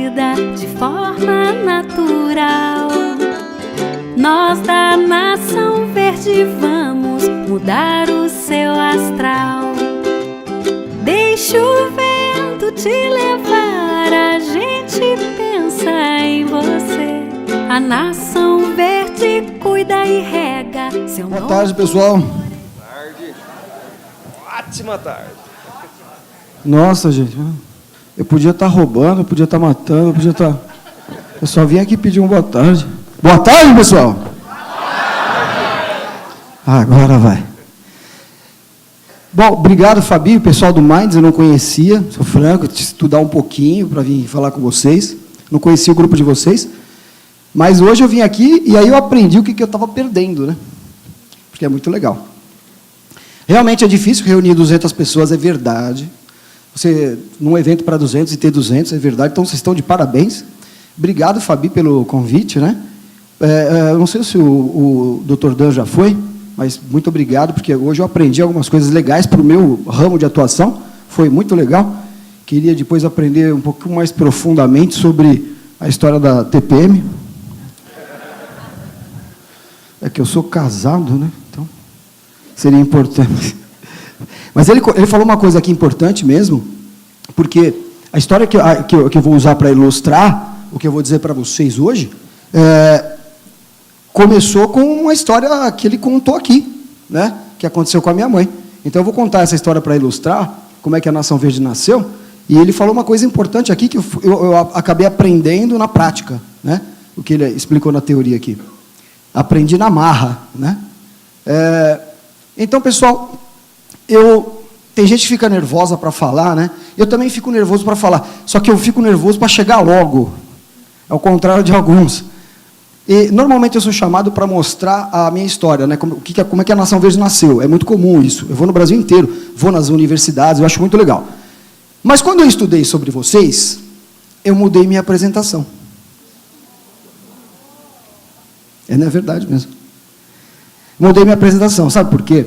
vida de forma natural. Nós da Nação Verde vamos mudar o seu astral. Deixa o vento te levar, a gente pensa em você. A Nação Verde cuida e rega seu Boa tarde, pessoal. Boa tarde. Ótima tarde. Nossa, gente, eu podia estar roubando, eu podia estar matando, eu podia estar... Eu só vim aqui pedir uma boa tarde. Boa tarde, pessoal. Agora vai. Bom, obrigado, Fabi, o pessoal do Minds, eu não conhecia, sou franco, estudar um pouquinho para vir falar com vocês. Não conhecia o grupo de vocês. Mas hoje eu vim aqui e aí eu aprendi o que eu estava perdendo, né? Porque é muito legal. Realmente é difícil reunir 200 pessoas, é verdade. Você, num evento para 200 e ter 200, é verdade. Então, vocês estão de parabéns. Obrigado, Fabi, pelo convite, né? Não sei se o Dr. Dan já foi, mas muito obrigado, porque hoje eu aprendi algumas coisas legais para o meu ramo de atuação. Foi muito legal. Queria depois aprender um pouquinho mais profundamente sobre a história da TPM. É que eu sou casado, né? Então, seria importante. Mas ele falou uma coisa aqui importante mesmo, porque a história que eu vou usar para ilustrar o que eu vou dizer para vocês hoje, começou com uma história que ele contou aqui, né? Que aconteceu com a minha mãe. Então, eu vou contar essa história para ilustrar como é que a Nação Verde nasceu, e ele falou uma coisa importante aqui que eu acabei aprendendo na prática, né? O que ele explicou na teoria aqui. Aprendi na marra, né? Então, pessoal, tem gente que fica nervosa para falar, né? Eu também fico nervoso para falar, só que eu fico nervoso para chegar logo, ao contrário de alguns. E, normalmente, eu sou chamado para mostrar a minha história, né? Como é que a Nação Verde nasceu. É muito comum isso. Eu vou no Brasil inteiro, vou nas universidades, eu acho muito legal. Mas, quando eu estudei sobre vocês, eu mudei minha apresentação. Não é verdade mesmo. Mudei minha apresentação. Sabe por quê?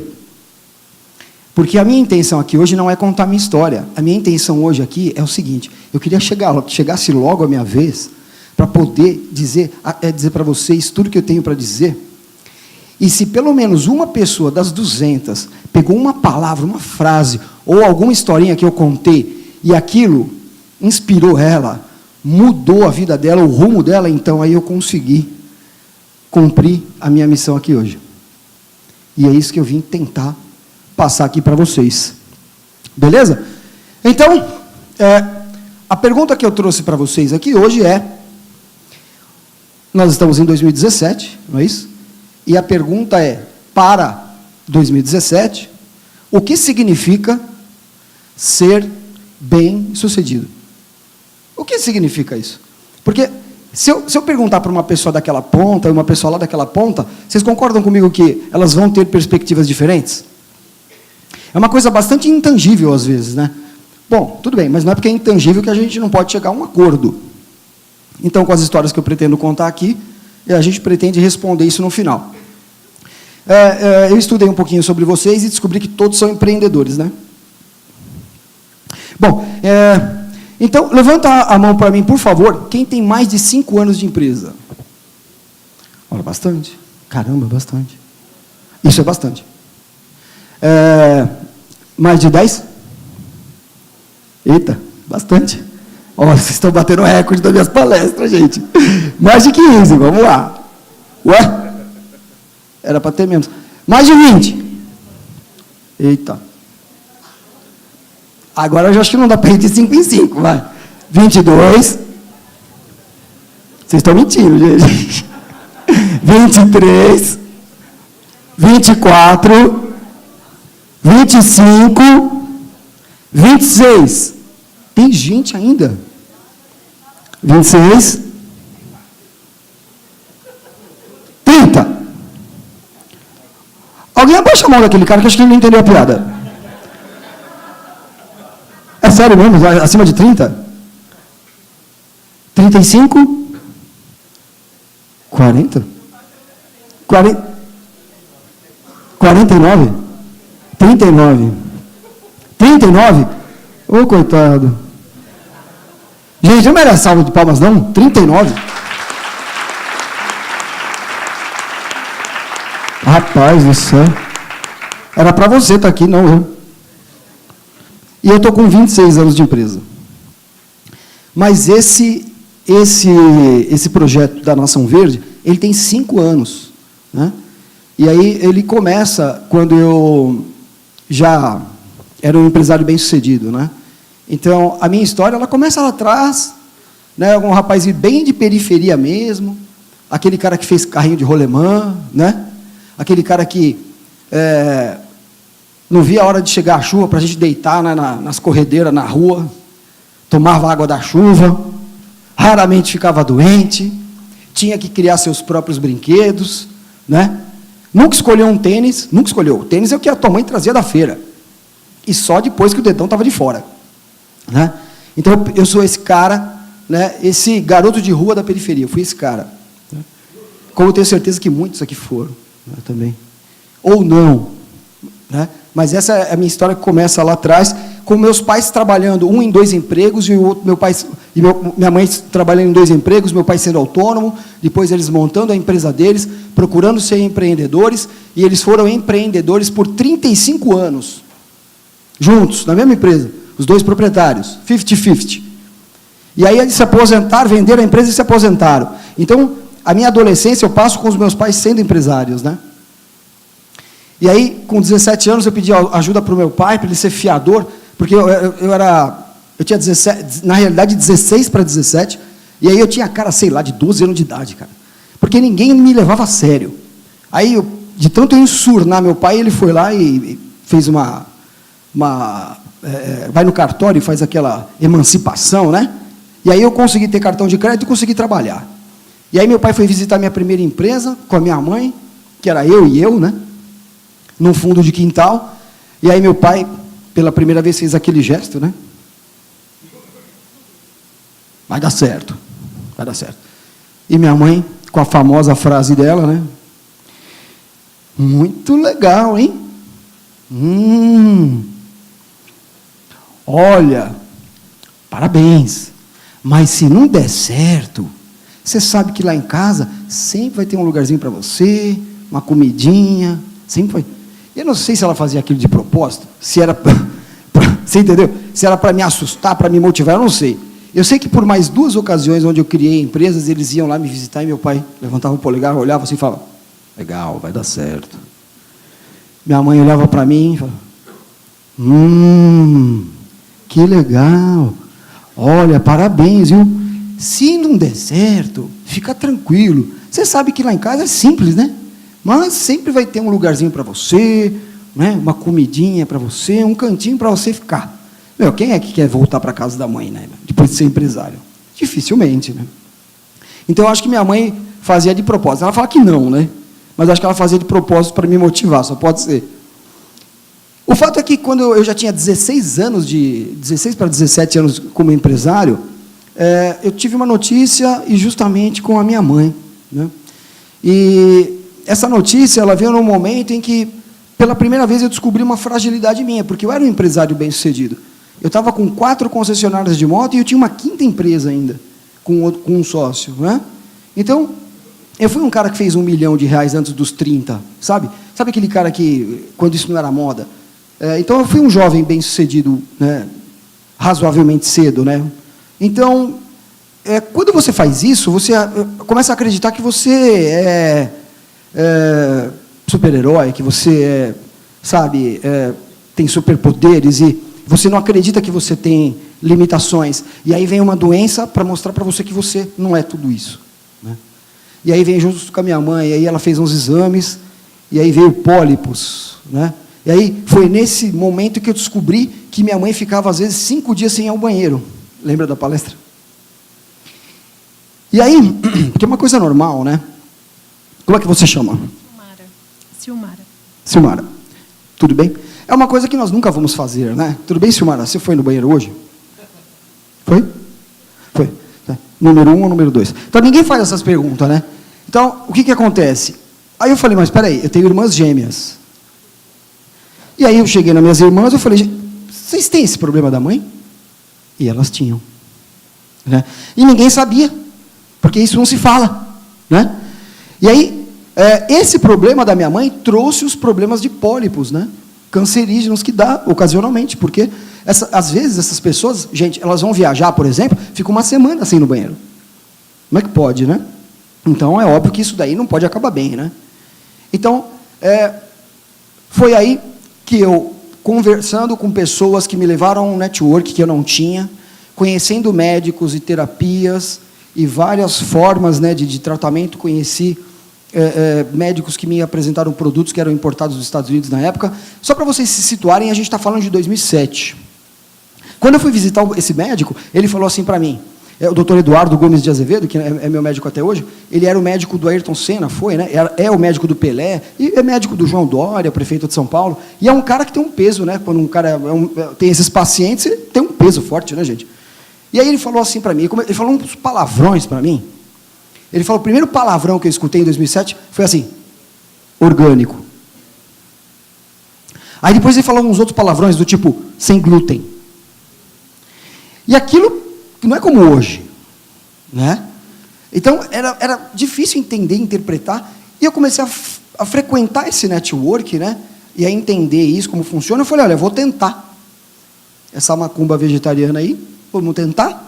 Porque a minha intenção aqui hoje não é contar a minha história. A minha intenção hoje aqui é o seguinte: eu queria que chegasse logo a minha vez para poder dizer para vocês tudo que eu tenho para dizer. E se pelo menos uma pessoa das 200 pegou uma palavra, uma frase, ou alguma historinha que eu contei, e aquilo inspirou ela, mudou a vida dela, o rumo dela, então aí eu consegui cumprir a minha missão aqui hoje. E é isso que eu vim tentar passar aqui para vocês. Beleza? Então, a pergunta que eu trouxe para vocês aqui hoje nós estamos em 2017, não é isso? E a pergunta para 2017, o que significa ser bem-sucedido? O que significa isso? Porque se eu perguntar para uma pessoa daquela ponta e uma pessoa lá daquela ponta, vocês concordam comigo que elas vão ter perspectivas diferentes? É uma coisa bastante intangível às vezes, né? Bom, tudo bem, mas não é porque é intangível que a gente não pode chegar a um acordo. Então, com as histórias que eu pretendo contar aqui, a gente pretende responder isso no final. Eu estudei um pouquinho sobre vocês e descobri que todos são empreendedores, né? Bom, então, levanta a mão para mim, por favor, quem tem mais de 5 anos de empresa? Olha, bastante. Caramba, bastante. Isso é bastante. Mais de 10? Eita, bastante. Vocês estão batendo o recorde das minhas palestras, gente. Mais de 15, vamos lá. Ué? Era para ter menos. Mais de 20. Eita. Agora eu já acho que não dá para ir de 5 em 5, vai. 22. Vocês estão mentindo, gente. 23. 24. 25. 26. Tem gente ainda? 26. 30. Alguém abaixa a mão daquele cara que acho que ele não entendeu a piada. É sério mesmo? Acima de 30? 35? 40? 49? 39? 39? Ô, coitado. Gente, não merece salva de palmas, não? 39. Rapaz do céu. Era para você estar aqui, não eu. E eu estou com 26 anos de empresa. Mas esse projeto da Nação Verde, ele tem 5 anos. Né? E aí ele começa quando eu já era um empresário bem-sucedido. Né? Então, a minha história ela começa lá atrás, né? Um rapaz bem de periferia mesmo, aquele cara que fez carrinho de rolemã, né? Aquele cara que não via a hora de chegar a chuva para a gente deitar, né, nas corredeiras, na rua, tomava água da chuva, raramente ficava doente, tinha que criar seus próprios brinquedos, né? Nunca escolheu um tênis, nunca escolheu. O tênis é o que a tua mãe trazia da feira, e só depois que o dedão estava de fora. Né? Então, eu sou esse cara, né, esse garoto de rua da periferia, eu fui esse cara. Né? Como eu tenho certeza que muitos aqui foram, né, também. Ou não. Né? Mas essa é a minha história que começa lá atrás, com meus pais trabalhando, um em 2 empregos, e o outro, minha mãe trabalhando em 2 empregos, meu pai sendo autônomo, depois eles montando a empresa deles, procurando ser empreendedores, e eles foram empreendedores por 35 anos, juntos, na mesma empresa, os 2 proprietários, 50-50. E aí eles se aposentaram, venderam a empresa e se aposentaram. Então, a minha adolescência eu passo com os meus pais sendo empresários, né? E aí, com 17 anos, eu pedi ajuda para o meu pai, para ele ser fiador, porque eu tinha 17, na realidade 16 para 17, e aí eu tinha cara, sei lá, de 12 anos de idade, cara. Porque ninguém me levava a sério. Aí, de tanto eu ensurnar meu pai, ele foi lá e fez vai no cartório e faz aquela emancipação, né? E aí eu consegui ter cartão de crédito e consegui trabalhar. E aí meu pai foi visitar minha primeira empresa com a minha mãe, que era eu, né? Num fundo de quintal. E aí meu pai, pela primeira vez, fez aquele gesto, né? Vai dar certo. Vai dar certo. E minha mãe, com a famosa frase dela, né? Muito legal, hein? Olha, parabéns. Mas se não der certo, você sabe que lá em casa sempre vai ter um lugarzinho para você, uma comidinha, sempre vai. Eu não sei se ela fazia aquilo de propósito, se era você entendeu? Se era para me assustar, para me motivar, eu não sei. Eu sei que por mais 2 ocasiões onde eu criei empresas, eles iam lá me visitar e meu pai levantava o polegar, olhava assim e falava, legal, vai dar certo. Minha mãe olhava para mim e falava, que legal. Olha, parabéns, viu? Se não der certo, fica tranquilo. Você sabe que lá em casa é simples, né? Mas sempre vai ter um lugarzinho para você, né? Uma comidinha para você, um cantinho para você ficar. Meu, quem é que quer voltar para a casa da mãe, né? Depois de ser empresário? Dificilmente, né? Então, eu acho que minha mãe fazia de propósito. Ela fala que não, né? Mas acho que ela fazia de propósito para me motivar, só pode ser. O fato é que, quando eu já tinha 16 para 17 anos como empresário, eu tive uma notícia, e justamente com a minha mãe. Né? E essa notícia ela veio num momento em que, pela primeira vez, eu descobri uma fragilidade minha, porque eu era um empresário bem-sucedido. Eu estava com 4 concessionárias de moto e eu tinha uma 5ª empresa ainda, com um sócio. Né? Então, eu fui um cara que fez R$1 milhão antes dos 30, sabe? Sabe aquele cara que, quando isso não era moda? Então, eu fui um jovem bem-sucedido, né, razoavelmente cedo. Né? Então, quando você faz isso, você começa a acreditar que você é super-herói, que você tem superpoderes, e você não acredita que você tem limitações. E aí vem uma doença para mostrar para você que você não é tudo isso. Né? E aí vem junto com a minha mãe, e aí ela fez uns exames, e aí veio pólipos, né? E aí foi nesse momento que eu descobri que minha mãe ficava, às vezes, 5 dias sem ir ao banheiro. Lembra da palestra? E aí, que é uma coisa normal, né? Como é que você chama? Silmara. Tudo bem? É uma coisa que nós nunca vamos fazer, né? Tudo bem, Silmara? Você foi no banheiro hoje? Foi? Foi. Número 1 ou número 2? Então, ninguém faz essas perguntas, né? Então, o que acontece? Aí eu falei, mas espera aí, eu tenho irmãs gêmeas. E aí eu cheguei nas minhas irmãs e falei, vocês têm esse problema da mãe? E elas tinham. né? E ninguém sabia, porque isso não se fala, né? E aí, esse problema da minha mãe trouxe os problemas de pólipos, né? Cancerígenos que dá ocasionalmente, porque às vezes essas pessoas, gente, elas vão viajar, por exemplo, ficam uma semana sem ir no banheiro. Como é que pode, né? Então, é óbvio que isso daí não pode acabar bem, né? Então, foi aí que eu, conversando com pessoas que me levaram a um network que eu não tinha, conhecendo médicos e terapias e várias formas, né, de tratamento, conheci médicos que me apresentaram produtos que eram importados dos Estados Unidos na época. Só para vocês se situarem, a gente está falando de 2007. Quando eu fui visitar esse médico, ele falou assim para mim, o doutor Eduardo Gomes de Azevedo, que é meu médico até hoje, ele era o médico do Ayrton Senna, né? É o médico do Pelé, e é médico do João Dória, prefeito de São Paulo, e é um cara que tem um peso, né? Quando um cara tem esses pacientes, ele tem um peso forte, né, gente? E aí ele falou assim para mim, ele falou uns palavrões para mim. Ele falou, o primeiro palavrão que eu escutei em 2007 foi assim, orgânico. Aí depois ele falou uns outros palavrões do tipo, sem glúten. E aquilo não é como hoje, né? Então, era difícil entender, interpretar, e eu comecei a frequentar esse network, né? E a entender isso, como funciona. Eu falei, olha, eu vou tentar essa macumba vegetariana aí, vamos tentar,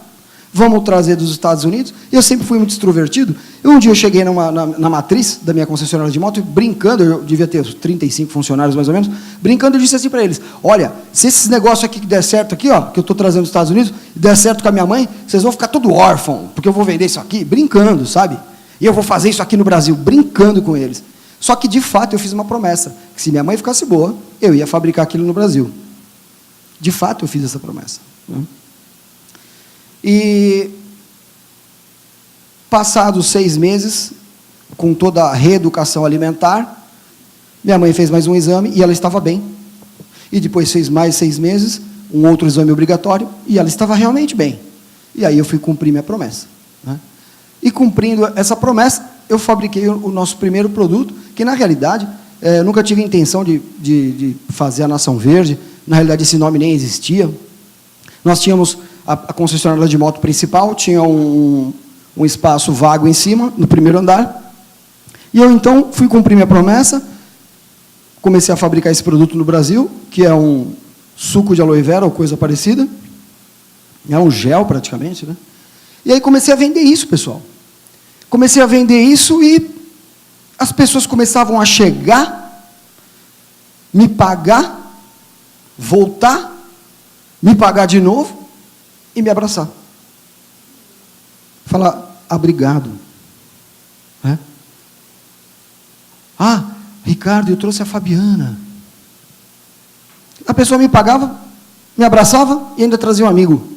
vamos trazer dos Estados Unidos. Eu sempre fui muito extrovertido. Um dia eu cheguei na matriz da minha concessionária de moto, brincando, eu devia ter 35 funcionários mais ou menos, brincando, eu disse assim para eles, olha, se esses negócios aqui que der certo aqui, ó, que eu estou trazendo dos Estados Unidos, der certo com a minha mãe, vocês vão ficar todo órfão, porque eu vou vender isso aqui, brincando, sabe? E eu vou fazer isso aqui no Brasil, brincando com eles. Só que, de fato, eu fiz uma promessa, que se minha mãe ficasse boa, eu ia fabricar aquilo no Brasil. De fato, eu fiz essa promessa, né? E, passados 6 meses, com toda a reeducação alimentar, minha mãe fez mais um exame e ela estava bem. E depois fez mais 6 meses, um outro exame obrigatório, e ela estava realmente bem. E aí eu fui cumprir minha promessa, né? E cumprindo essa promessa, eu fabriquei o nosso primeiro produto, que na realidade, eu nunca tive intenção de fazer a Nação Verde, na realidade esse nome nem existia. Nós tínhamos a concessionária de moto principal, tinha um espaço vago em cima, no primeiro andar, e eu então fui cumprir minha promessa, comecei a fabricar esse produto no Brasil, que é um suco de aloe vera ou coisa parecida, é um gel praticamente, né? E aí comecei a vender isso, pessoal. Comecei a vender isso e as pessoas começavam a chegar, me pagar, voltar, me pagar de novo, e me abraçar. Falar, obrigado. É? Ah, Ricardo, eu trouxe a Fabiana. A pessoa me pagava, me abraçava e ainda trazia um amigo.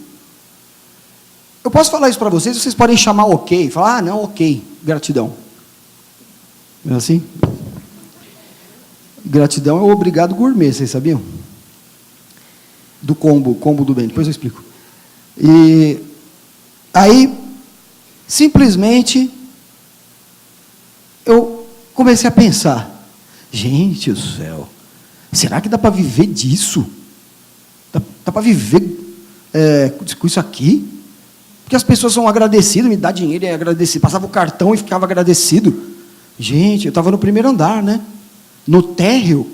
Eu posso falar isso para vocês, vocês podem chamar ok, falar, ah, não, ok, gratidão. Não é assim? Gratidão é o obrigado gourmet, vocês sabiam? Do combo do bem, depois eu explico. E aí, simplesmente, eu comecei a pensar, gente do céu, será que dá para viver disso? Dá para viver com isso aqui? Porque as pessoas são agradecidas, me dá dinheiro e é agradecido, passava o cartão e ficava agradecido. Gente, eu estava no primeiro andar, né? No térreo,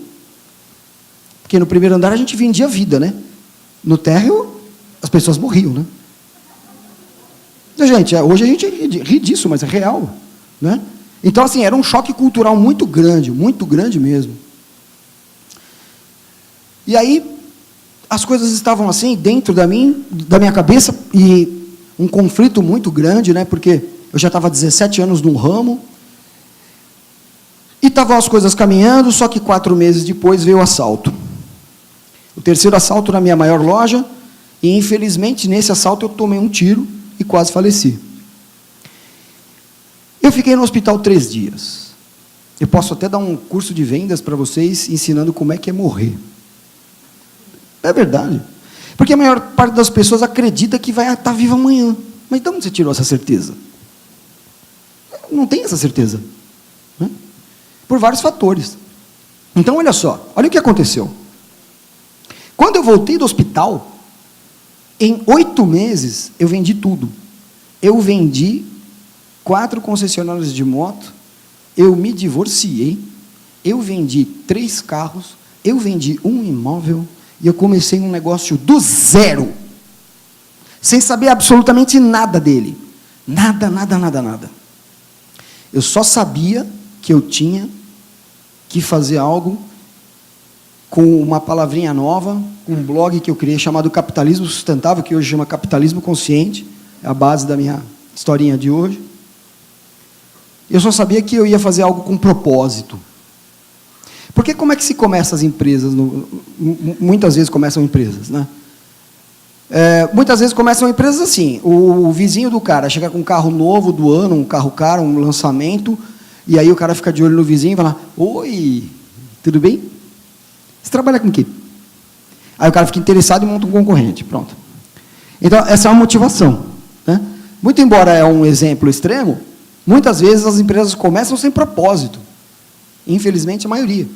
porque no primeiro andar a gente vendia vida, né? No térreo, as pessoas morriam, né? Gente, hoje a gente ri disso, mas é real, né? Então, assim, era um choque cultural muito grande mesmo. E aí, as coisas estavam assim, dentro da minha cabeça, e um conflito muito grande, né? Porque eu já estava há 17 anos num ramo, e estavam as coisas caminhando, só que 4 meses depois veio o assalto. O terceiro assalto na minha maior loja, e infelizmente nesse assalto eu tomei um tiro e quase faleci. Eu fiquei no hospital 3 dias. Eu posso até dar um curso de vendas para vocês, ensinando como é que é morrer. É verdade. Porque a maior parte das pessoas acredita que vai estar viva amanhã. Mas de onde você tirou essa certeza? Não tem essa certeza, né? Por vários fatores. Então, olha só, olha o que aconteceu. Quando eu voltei do hospital, em 8 meses, eu vendi tudo. eu vendi 4 concessionárias de moto, eu me divorciei, eu vendi 3 carros, eu vendi um imóvel e eu comecei um negócio do zero, sem saber absolutamente nada dele. Nada. Eu só sabia que eu tinha que fazer algo com uma palavrinha nova, um blog que eu criei chamado Capitalismo Sustentável, que hoje chama Capitalismo Consciente, é a base da minha historinha de hoje. Eu só sabia que eu ia fazer algo com propósito. Porque como é que se começa as empresas? Muitas vezes começam empresas, né? Muitas vezes começam empresas assim, o vizinho do cara chega com um carro novo do ano, um carro caro, um lançamento, e aí o cara fica de olho no vizinho e fala: oi, tudo bem? Você trabalha com o quê? Aí o cara fica interessado e monta um concorrente, pronto. Então, essa é uma motivação, né? Muito embora é um exemplo extremo, muitas vezes as empresas começam sem propósito. Infelizmente, a maioria.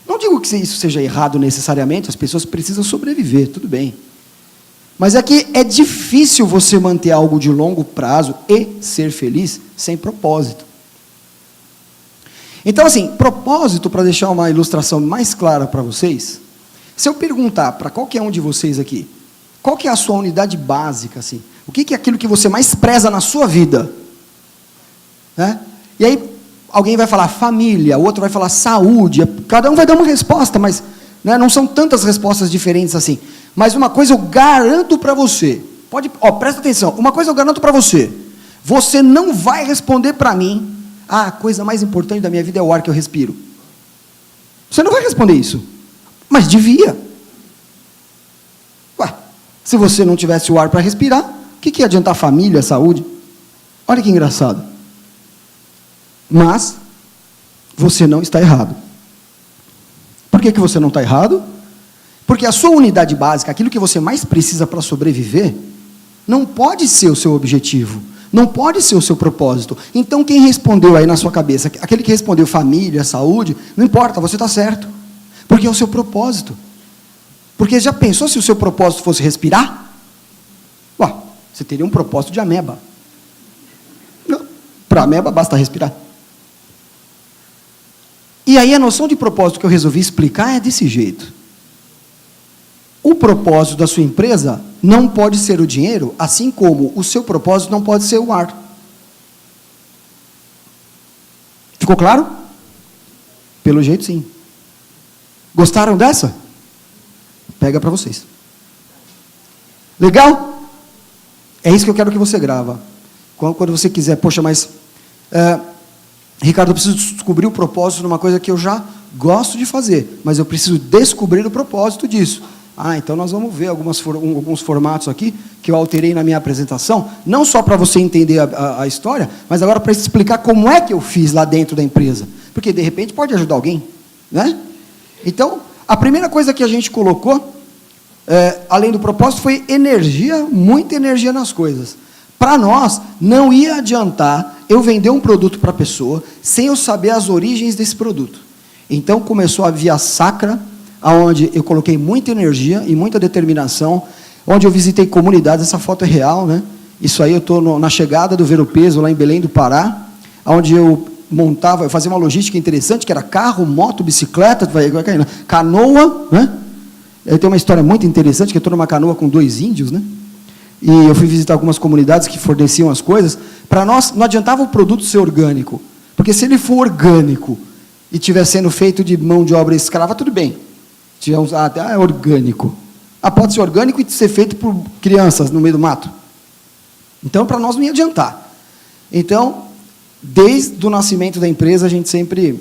Não digo que isso seja errado necessariamente, as pessoas precisam sobreviver, tudo bem. Mas é que é difícil você manter algo de longo prazo e ser feliz sem propósito. Então, assim, propósito, para deixar uma ilustração mais clara para vocês, se eu perguntar para qualquer um de vocês aqui, qual que é a sua unidade básica, assim? O que é aquilo que você mais preza na sua vida? Né? E aí, alguém vai falar família, o outro vai falar saúde, cada um vai dar uma resposta, mas né, não são tantas respostas diferentes assim. Mas uma coisa eu garanto para você, presta atenção, uma coisa eu garanto para você, você não vai responder para mim: a coisa mais importante da minha vida é o ar que eu respiro. Você não vai responder isso, mas devia. Ué, se você não tivesse o ar para respirar, o que ia adiantar família, saúde? Olha que engraçado. Mas você não está errado. Por que você não está errado? Porque a sua unidade básica, aquilo que você mais precisa para sobreviver, não pode ser o seu objetivo, não pode ser o seu propósito. Então, quem respondeu aí na sua cabeça, aquele que respondeu família, saúde, não importa, você está certo, porque é o seu propósito. Porque já pensou se o seu propósito fosse respirar? Ué, você teria um propósito de ameba. Não, para ameba basta respirar. E aí a noção de propósito que eu resolvi explicar é desse jeito. O propósito da sua empresa não pode ser o dinheiro, assim como o seu propósito não pode ser o ar. Ficou claro? Pelo jeito, sim. Gostaram dessa? Pega para vocês. Legal? É isso que eu quero que você grava. Quando você quiser, poxa, mas... Ricardo, eu preciso descobrir o propósito numa coisa que eu já gosto de fazer, mas eu preciso descobrir o propósito disso. Então nós vamos ver alguns formatos aqui que eu alterei na minha apresentação, não só para você entender a história, mas agora para explicar como é que eu fiz lá dentro da empresa, porque de repente pode ajudar alguém, né? Então, a primeira coisa que a gente colocou, além do propósito, foi energia, muita energia nas coisas. Para nós, não ia adiantar eu vender um produto para a pessoa sem eu saber as origens desse produto. Então, começou a via sacra, onde eu coloquei muita energia e muita determinação, onde eu visitei comunidades, essa foto é real, né? Isso aí eu estou na chegada do Ver o Peso, lá em Belém do Pará, onde eu fazia uma logística interessante, que era carro, moto, bicicleta, canoa, né? Eu tenho uma história muito interessante, que eu estou numa canoa com 2 índios, né? E eu fui visitar algumas comunidades que forneciam as coisas. Para nós, não adiantava o produto ser orgânico, porque se ele for orgânico e estiver sendo feito de mão de obra escrava, tudo bem. É orgânico. Pode ser orgânico e ser feito por crianças no meio do mato. Então, para nós não ia adiantar. Então, desde o nascimento da empresa, a gente sempre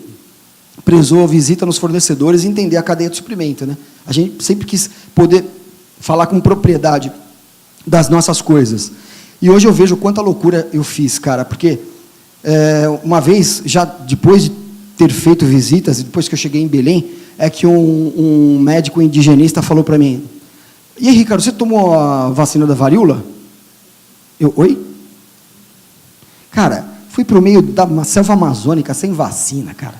prezou a visita nos fornecedores e entender a cadeia de suprimento, né? A gente sempre quis poder falar com propriedade das nossas coisas. E hoje eu vejo quanta loucura eu fiz, cara, porque uma vez, já depois de ter feito visitas, e depois que eu cheguei em Belém, é que um médico indigenista falou para mim: e aí, Ricardo, você tomou a vacina da varíola? Oi? Cara, fui para o meio da selva amazônica sem vacina, cara.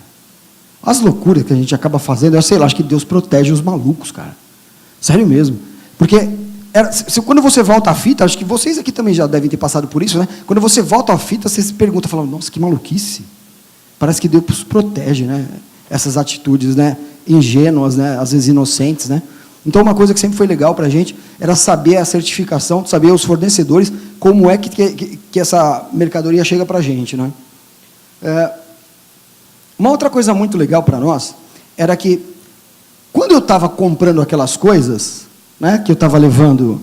As loucuras que a gente acaba fazendo, eu sei lá, acho que Deus protege os malucos, cara. Sério mesmo. Porque quando você volta à fita, acho que vocês aqui também já devem ter passado por isso, né? Quando você volta à fita, você se pergunta, fala, nossa, que maluquice. Parece que Deus protege, né? Essas atitudes, né? Ingênuas, né? Às vezes inocentes, né? Então, uma coisa que sempre foi legal para a gente era saber a certificação, saber os fornecedores, como é que essa mercadoria chega para a gente, né? Uma outra coisa muito legal para nós era que, quando eu estava comprando aquelas coisas, né, que eu estava levando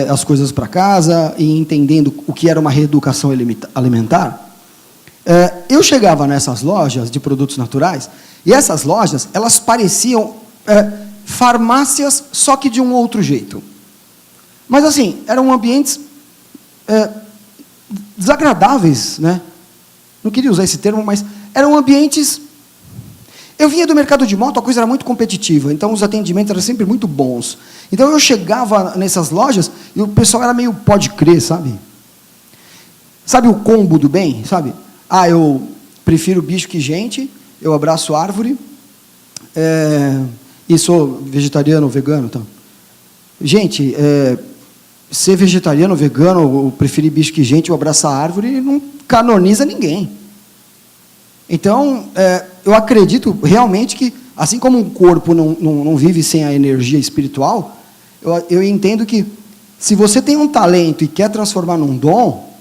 as coisas para casa e entendendo o que era uma reeducação alimentar, eu chegava nessas lojas de produtos naturais, e essas lojas, elas pareciam farmácias, só que de um outro jeito. Mas, assim, eram ambientes desagradáveis, né? Não queria usar esse termo, mas eram ambientes... Eu vinha do mercado de moto, a coisa era muito competitiva, então os atendimentos eram sempre muito bons. Então eu chegava nessas lojas e o pessoal era meio pode crer, sabe? Sabe o combo do bem, sabe? Eu prefiro bicho que gente, eu abraço árvore, e sou vegetariano ou vegano. Então. Gente, ser vegetariano ou vegano, ou preferir bicho que gente, ou abraçar árvore, não canoniza ninguém. Então, eu acredito realmente que, assim como um corpo não vive sem a energia espiritual, eu entendo que, se você tem um talento e quer transformar num dom,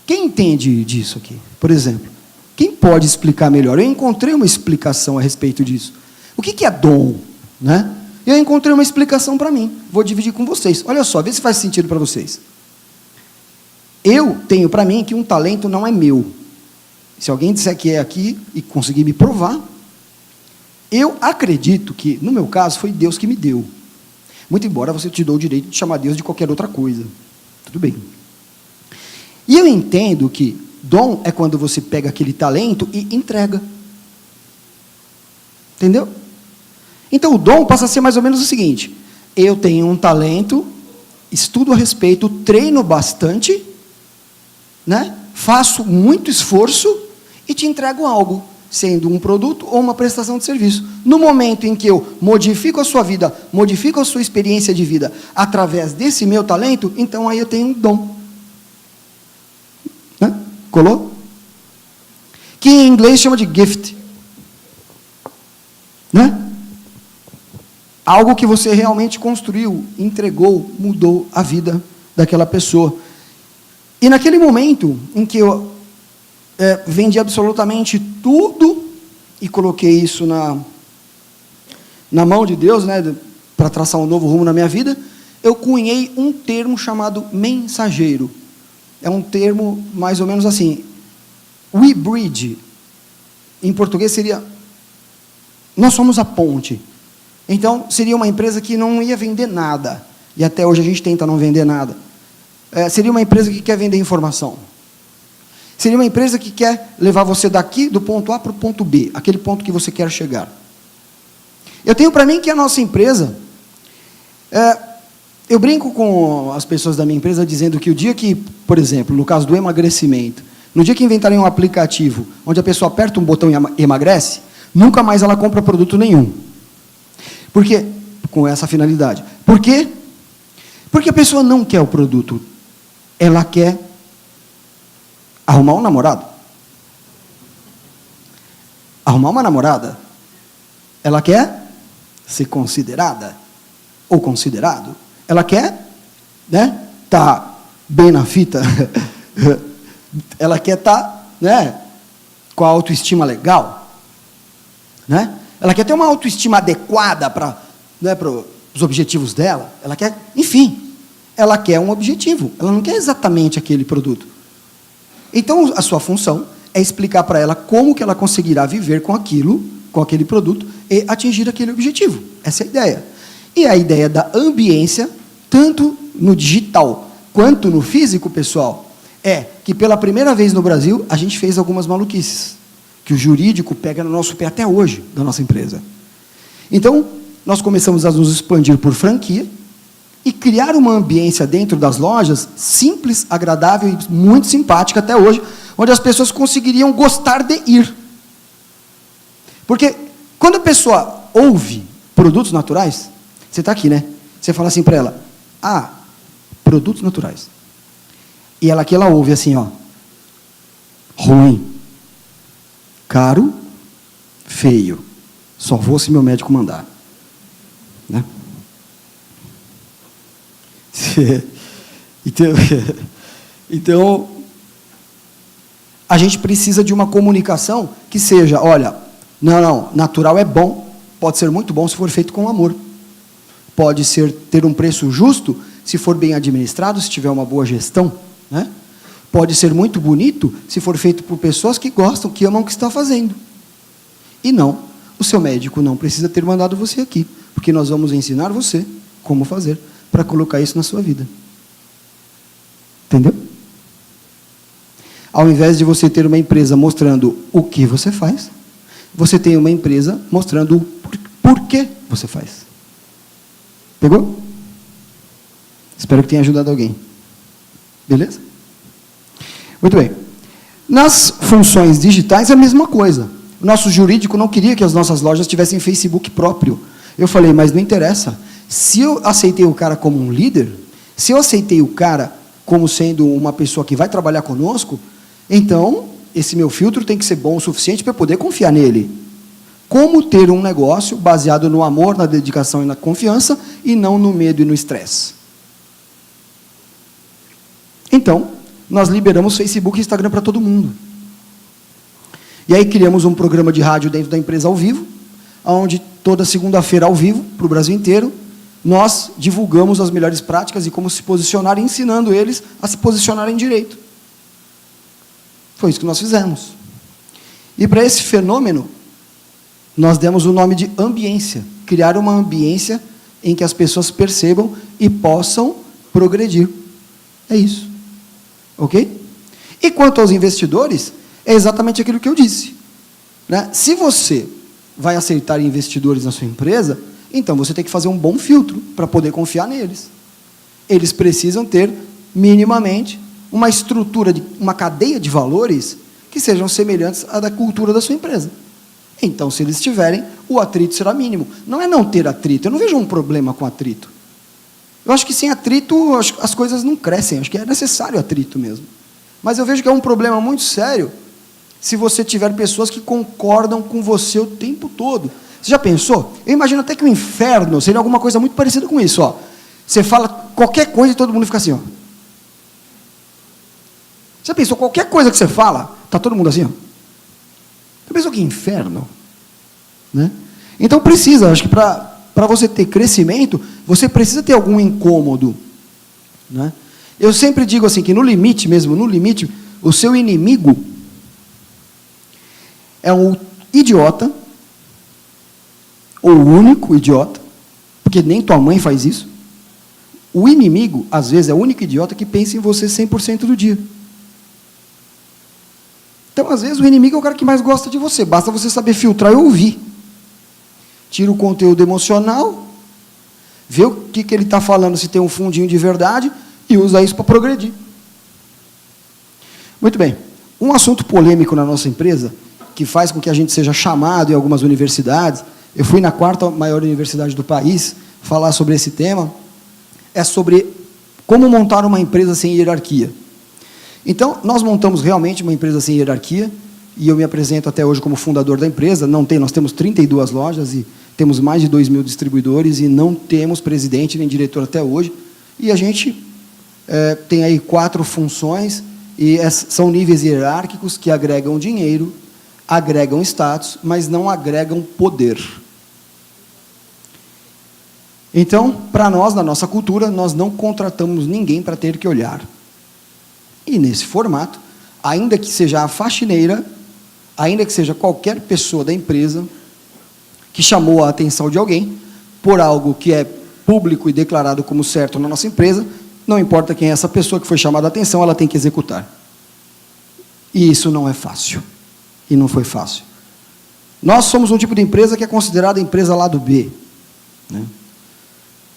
quem entende disso aqui, por exemplo? Quem pode explicar melhor? Eu encontrei uma explicação a respeito disso. O que é dom? Né? Eu encontrei uma explicação para mim. Vou dividir com vocês. Olha só, vê se faz sentido para vocês. Eu tenho para mim que um talento não é meu. Se alguém disser que é aqui e conseguir me provar, eu acredito que, no meu caso, foi Deus que me deu. Muito embora você te dê o direito de chamar Deus de qualquer outra coisa. Tudo bem. E eu entendo que dom é quando você pega aquele talento e entrega. Entendeu? Então, o dom passa a ser mais ou menos o seguinte: eu tenho um talento, estudo a respeito, treino bastante, né? Faço muito esforço e te entrego algo, sendo um produto ou uma prestação de serviço. No momento em que eu modifico a sua vida, modifico a sua experiência de vida através desse meu talento, então aí eu tenho um dom. Né? Colou? Que em inglês chama de gift. Né? Algo que você realmente construiu, entregou, mudou a vida daquela pessoa. E naquele momento em que eu vendi absolutamente tudo e coloquei isso na mão de Deus, né, para traçar um novo rumo na minha vida, eu cunhei um termo chamado mensageiro. É um termo mais ou menos assim. We bridge, em português seria, nós somos a ponte. Então, seria uma empresa que não ia vender nada. E até hoje a gente tenta não vender nada. Seria uma empresa que quer vender informação. Seria uma empresa que quer levar você daqui, do ponto A para o ponto B, aquele ponto que você quer chegar. Eu tenho para mim que a nossa empresa... eu brinco com as pessoas da minha empresa dizendo que o dia que, por exemplo, no caso do emagrecimento, no dia que inventarem um aplicativo onde a pessoa aperta um botão e emagrece, nunca mais ela compra produto nenhum. Por quê? Com essa finalidade. Por quê? Porque a pessoa não quer o produto. Ela quer arrumar um namorado. Arrumar uma namorada. Ela quer ser considerada ou considerado. Ela quer, né, tá bem na fita. Ela quer estar, né, com a autoestima legal, né? Ela quer ter uma autoestima adequada para, né, os objetivos dela. Ela quer, enfim, ela quer um objetivo. Ela não quer exatamente aquele produto. Então, a sua função é explicar para ela como que ela conseguirá viver com aquilo, com aquele produto, e atingir aquele objetivo. Essa é a ideia. E a ideia da ambiência, tanto no digital quanto no físico, pessoal, é que pela primeira vez no Brasil, a gente fez algumas maluquices, que o jurídico pega no nosso pé até hoje, da nossa empresa. Então, nós começamos a nos expandir por franquia e criar uma ambiência dentro das lojas simples, agradável e muito simpática até hoje, onde as pessoas conseguiriam gostar de ir. Porque quando a pessoa ouve produtos naturais, você está aqui, né? Você fala assim para ela, produtos naturais. E ela aqui, ela ouve assim, ó, ruim, caro, feio, só vou se meu médico mandar. Né? Então, a gente precisa de uma comunicação que seja, olha, não, natural é bom, pode ser muito bom se for feito com amor. Pode ter um preço justo se for bem administrado, se tiver uma boa gestão. Né? Pode ser muito bonito se for feito por pessoas que gostam, que amam o que está fazendo. E não, o seu médico não precisa ter mandado você aqui, porque nós vamos ensinar você como fazer para colocar isso na sua vida. Entendeu? Ao invés de você ter uma empresa mostrando o que você faz, você tem uma empresa mostrando o porquê você faz. Pegou? Espero que tenha ajudado alguém. Beleza? Muito bem. Nas funções digitais é a mesma coisa. O nosso jurídico não queria que as nossas lojas tivessem Facebook próprio. Eu falei, mas não interessa. Se eu aceitei o cara como um líder, se eu aceitei o cara como sendo uma pessoa que vai trabalhar conosco, então esse meu filtro tem que ser bom o suficiente para eu poder confiar nele. Como ter um negócio baseado no amor, na dedicação e na confiança, e não no medo e no estresse. Então, nós liberamos Facebook e Instagram para todo mundo. E aí criamos um programa de rádio dentro da empresa ao vivo, onde toda segunda-feira ao vivo, para o Brasil inteiro, nós divulgamos as melhores práticas e como se posicionar, ensinando eles a se posicionarem direito. Foi isso que nós fizemos. E para esse fenômeno, nós demos o nome de ambiência. Criar uma ambiência em que as pessoas percebam e possam progredir. É isso. Ok? E quanto aos investidores, é exatamente aquilo que eu disse. Né? Se você vai aceitar investidores na sua empresa, então você tem que fazer um bom filtro para poder confiar neles. Eles precisam ter, minimamente, uma estrutura, uma cadeia de valores que sejam semelhantes à da cultura da sua empresa. Então, se eles tiverem, o atrito será mínimo. Não é não ter atrito, eu não vejo um problema com atrito. Eu acho que sem atrito as coisas não crescem, acho que é necessário atrito mesmo. Mas eu vejo que é um problema muito sério se você tiver pessoas que concordam com você o tempo todo. Você já pensou? Eu imagino até que o inferno seria alguma coisa muito parecida com isso. Ó. Você fala qualquer coisa e todo mundo fica assim. Ó. Você pensou, qualquer coisa que você fala, está todo mundo assim? Ó. Você pensou que inferno? Né? Então precisa, acho que para você ter crescimento, você precisa ter algum incômodo. Né? Eu sempre digo assim, que no limite mesmo, o seu inimigo é um idiota, ou o único idiota, porque nem tua mãe faz isso. O inimigo, às vezes, é o único idiota que pensa em você 100% do dia. Então, às vezes, o inimigo é o cara que mais gosta de você. Basta você saber filtrar e ouvir. Tira o conteúdo emocional, vê o que ele está falando, se tem um fundinho de verdade, e usa isso para progredir. Muito bem. Um assunto polêmico na nossa empresa, que faz com que a gente seja chamado em algumas universidades, eu fui na 4ª maior universidade do país falar sobre esse tema, é sobre como montar uma empresa sem hierarquia. Então, nós montamos realmente uma empresa sem hierarquia, e eu me apresento até hoje como fundador da empresa. Nós temos 32 lojas e temos mais de 2.000 distribuidores e não temos presidente nem diretor até hoje. E a gente tem aí 4 funções, e são níveis hierárquicos que agregam dinheiro, agregam status, mas não agregam poder. Então, para nós, na nossa cultura, nós não contratamos ninguém para ter que olhar. E nesse formato, ainda que seja a faxineira, ainda que seja qualquer pessoa da empresa que chamou a atenção de alguém por algo que é público e declarado como certo na nossa empresa, não importa quem é essa pessoa que foi chamada a atenção, ela tem que executar. E isso não é fácil. E não foi fácil. Nós somos um tipo de empresa que é considerada empresa lado B. Né?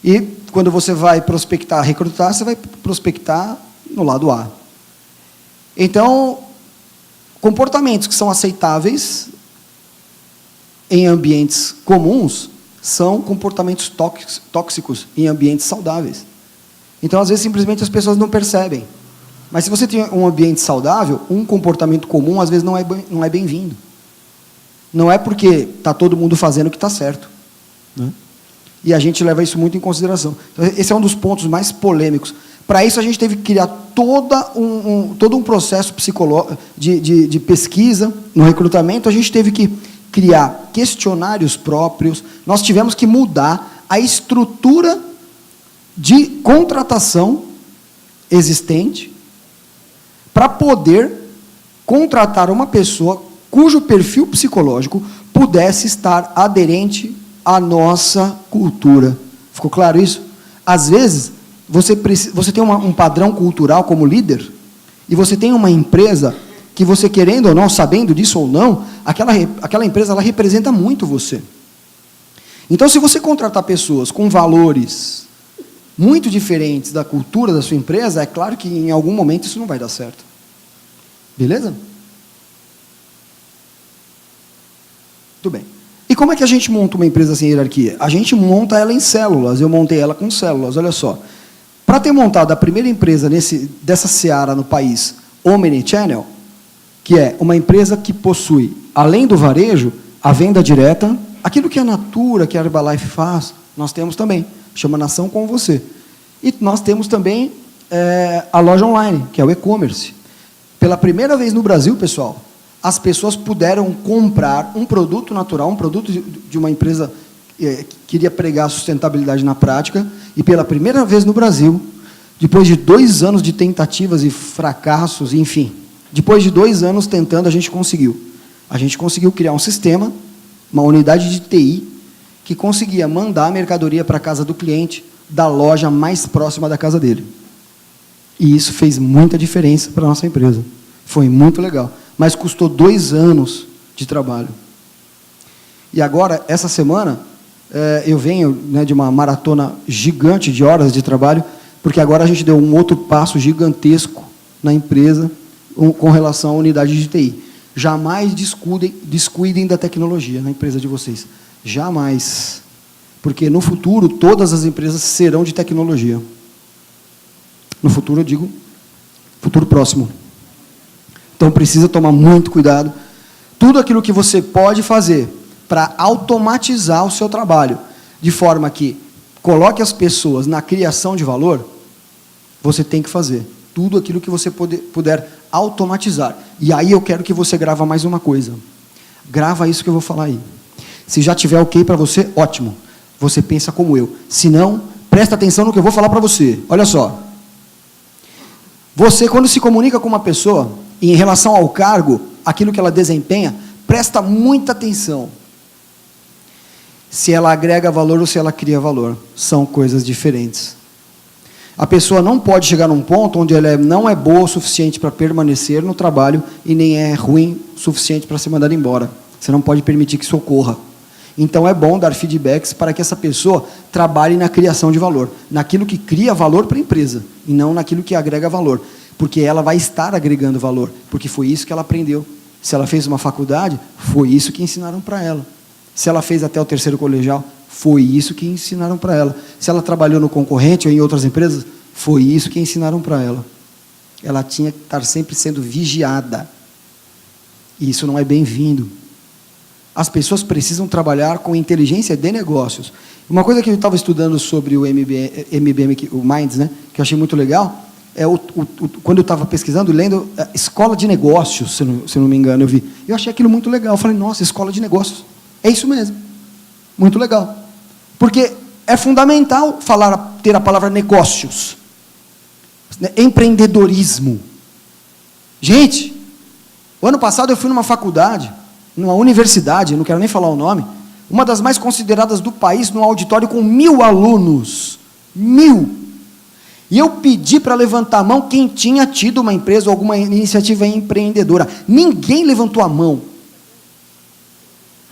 E quando você vai prospectar, recrutar, você vai prospectar no lado A. Então, comportamentos que são aceitáveis em ambientes comuns, são comportamentos tóxicos em ambientes saudáveis. Então, às vezes, simplesmente as pessoas não percebem. Mas se você tem um ambiente saudável, um comportamento comum, às vezes, não é bem-vindo. Não é porque está todo mundo fazendo o que está certo, né? E a gente leva isso muito em consideração. Então, esse é um dos pontos mais polêmicos. Para isso, a gente teve que criar todo um processo de pesquisa no recrutamento. A gente teve que criar questionários próprios. Nós tivemos que mudar a estrutura de contratação existente para poder contratar uma pessoa cujo perfil psicológico pudesse estar aderente à nossa cultura. Ficou claro isso? Às vezes, você tem um padrão cultural como líder, e você tem uma empresa que você, querendo ou não, sabendo disso ou não, aquela empresa ela representa muito você. Então, se você contratar pessoas com valores muito diferentes da cultura da sua empresa, é claro que em algum momento isso não vai dar certo. Beleza? Tudo bem. E como é que a gente monta uma empresa sem hierarquia? A gente monta ela em células. Eu montei ela com células, olha só. Para ter montado a primeira empresa dessa seara no país, Omnichannel, que é uma empresa que possui, além do varejo, a venda direta, aquilo que a Natura, que a Herbalife faz, nós temos também, chama Nação com Você. E nós temos também a loja online, que é o e-commerce. Pela primeira vez no Brasil, pessoal, as pessoas puderam comprar um produto natural, um produto de uma empresa que queria pregar a sustentabilidade na prática, e pela primeira vez no Brasil, depois de 2 anos de tentativas e fracassos, enfim, depois de 2 anos tentando, a gente conseguiu. A gente conseguiu criar um sistema, uma unidade de TI, que conseguia mandar a mercadoria para a casa do cliente, da loja mais próxima da casa dele. E isso fez muita diferença para a nossa empresa. Foi muito legal. Mas custou 2 anos de trabalho. E agora, essa semana, eu venho de uma maratona gigante de horas de trabalho, porque agora a gente deu um outro passo gigantesco na empresa com relação à unidade de TI. Jamais descuidem da tecnologia na empresa de vocês. Jamais. Porque no futuro, todas as empresas serão de tecnologia. No futuro, eu digo, futuro próximo. Então, precisa tomar muito cuidado. Tudo aquilo que você pode fazer para automatizar o seu trabalho, de forma que coloque as pessoas na criação de valor, você tem que fazer. Tudo aquilo que você puder automatizar. E aí eu quero que você grava mais uma coisa. Grava isso que eu vou falar aí. Se já tiver ok para você, ótimo. Você pensa como eu. Se não, presta atenção no que eu vou falar para você. Olha só. Você, quando se comunica com uma pessoa, em relação ao cargo, aquilo que ela desempenha, presta muita atenção. Se ela agrega valor ou se ela cria valor. São coisas diferentes. A pessoa não pode chegar num ponto onde ela não é boa o suficiente para permanecer no trabalho e nem é ruim o suficiente para ser mandada embora. Você não pode permitir que isso ocorra. Então, é bom dar feedbacks para que essa pessoa trabalhe na criação de valor, naquilo que cria valor para a empresa, e não naquilo que agrega valor, porque ela vai estar agregando valor, porque foi isso que ela aprendeu. Se ela fez uma faculdade, foi isso que ensinaram para ela. Se ela fez até o 3º colegial, foi isso que ensinaram para ela. Se ela trabalhou no concorrente ou em outras empresas, foi isso que ensinaram para ela. Ela tinha que estar sempre sendo vigiada. E isso não é bem-vindo. As pessoas precisam trabalhar com inteligência de negócios. Uma coisa que eu estava estudando sobre o MBM, o Minds, né, que eu achei muito legal, quando eu estava pesquisando, lendo escola de negócios, se não me engano, eu vi. Eu achei aquilo muito legal. Eu falei, nossa, escola de negócios. É isso mesmo. Muito legal. Porque é fundamental ter a palavra negócios. Empreendedorismo. Gente, o ano passado eu fui numa faculdade, numa universidade, não quero nem falar o nome, uma das mais consideradas do país, num auditório com 1000 alunos. 1000. E eu pedi para levantar a mão quem tinha tido uma empresa ou alguma iniciativa empreendedora. Ninguém levantou a mão.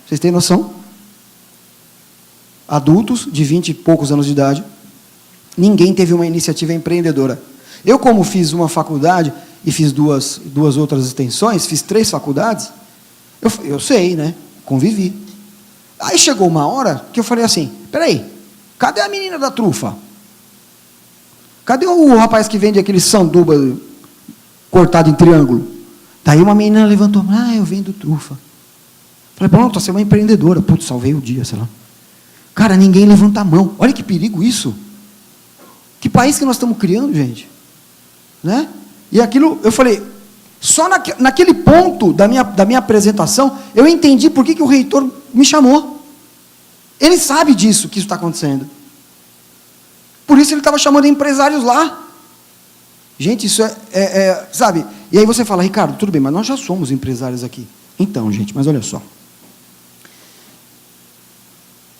Vocês têm noção? Adultos de 20 e poucos anos de idade, ninguém teve uma iniciativa empreendedora. Eu, como fiz uma faculdade e fiz duas outras extensões, fiz 3 faculdades, eu sei, né? Convivi. Aí chegou uma hora que eu falei assim, peraí, cadê a menina da trufa? Cadê o rapaz que vende aquele sanduba cortado em triângulo? Daí uma menina levantou, eu vendo trufa. Falei, pronto, você é uma empreendedora. Putz, salvei o dia, sei lá. Cara, ninguém levanta a mão. Olha que perigo isso. Que país que nós estamos criando, gente? Né? E aquilo, eu falei, só naquele ponto da minha apresentação, eu entendi por que o reitor me chamou. Ele sabe disso, que isso está acontecendo. Por isso ele estava chamando empresários lá. Gente, isso sabe? E aí você fala, Ricardo, tudo bem, mas nós já somos empresários aqui. Então, gente, mas olha só.